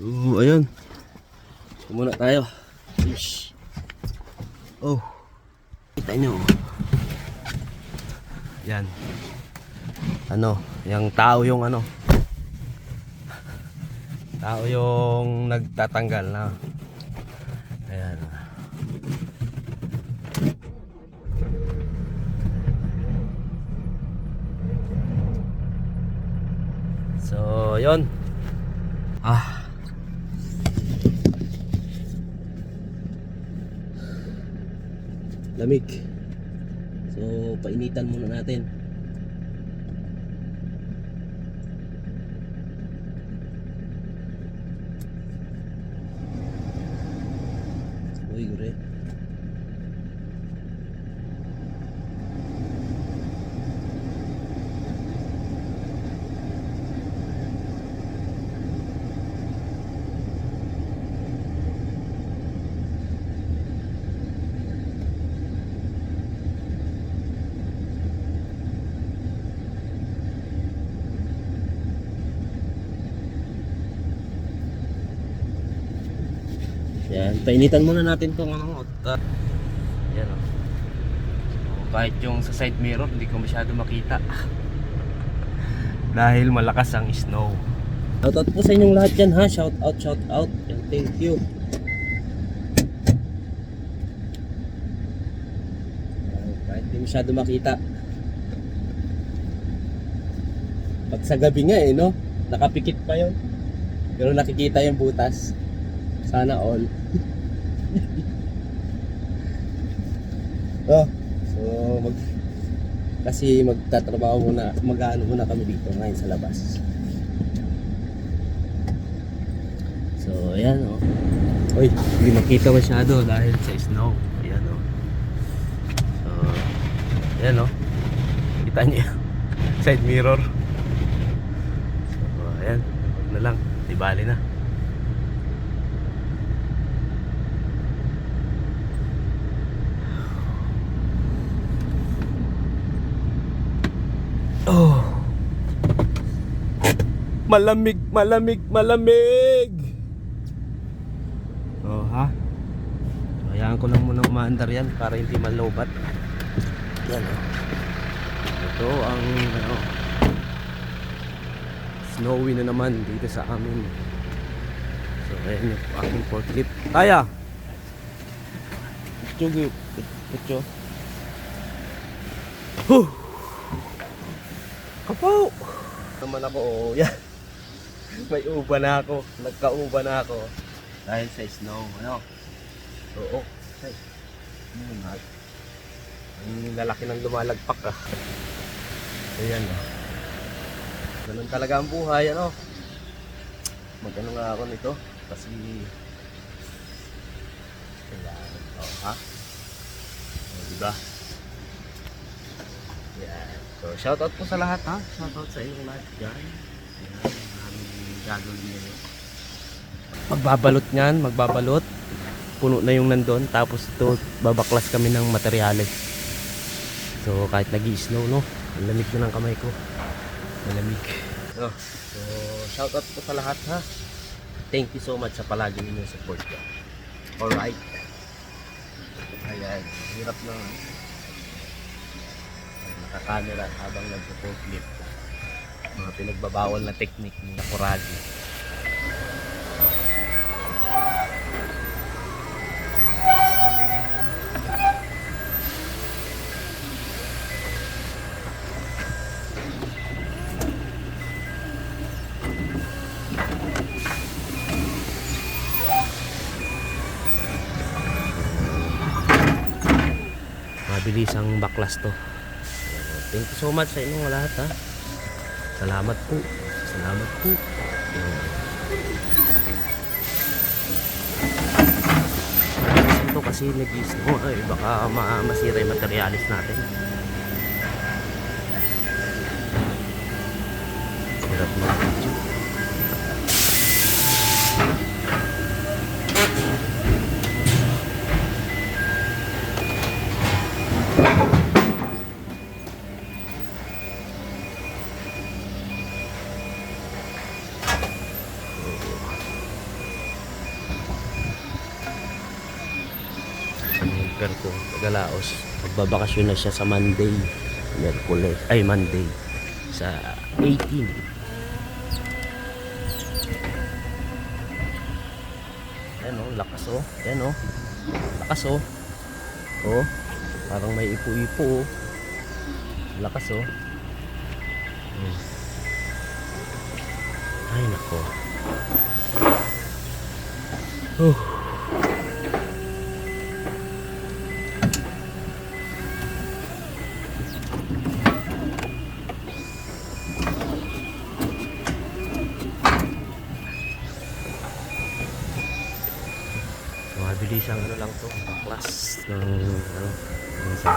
Ayun. Muna tayo. Ish. Oh. Kita nyo. Yan. Ano, yung tao yung ano. Tao yung nagtatanggal na. Ayan. So, yun. Lamig. So, painitan muna natin. Uy, gure. Yan, painitan muna natin tong ano. Yan o. So, kahit yung sa side mirror hindi ko masyado makita dahil malakas ang snow. Shoutout po sa inyong lahat dyan ha. Shout out. Yan, thank you. Kahit hindi masyado makita. Pag sa gabi nga no, nakapikit pa yun. Pero nakikita yung butas. Sana all. So kasi magtatrabaho muna, mag-aano muna kami dito ngayon sa labas. So ayan Uy, hindi makita masyado dahil sa snow. Ayan So ayan kita niyo side mirror. So ayan, wag na lang, di bali na. Malamig. Ha? So, hayaan ko lang muna umaandar yan para hindi malobat. Yan Ito ang snowy na naman dito sa amin. So ayan yung aking forklift. Kaya! Ito. Kapaw! Naman ako, yan. May uba na ako. Nagka-uba na ako. Dahil sa snow, Oo. Ay. Ang lalaki ng lumalagpak Ayan Ganun talaga ang buhay, Mag-ano nga ako nito. Kasi kailangan, diba? Yan. So, shoutout po sa lahat, Shoutout sa inyong lahat dyan. Ayan, maraming gagawin nyo. Magbabalot. Puno na yung nandun. Tapos ito, babaklas kami ng materyales. So, kahit nag-i-snow, ang lamig na ng kamay ko. Malamig. So, shoutout po sa lahat, Thank you so much sa palagi ninyong support ko. Alright. Ayan, hirap na. Naka-camera habang nagpo-clip. Mga pinagbabawal na technique ni Kuragi. Mabilis ang baklas to. Thank you so much sa inyong lahat, Salamat po. Ito kasi nag-i-snow, baka masira yung materialis natin. Hirap mag-video. co-worker ko, taga-Laos. Magbabakasyon na siya sa Monday. Monday. Sa 18. Ayan o, lakas o. Ayan o. Lakas o. O, parang may ipo-ipo o. Lakas o. Ay nako. Mabilis ang ano lang to, baklas ng ano, ng sa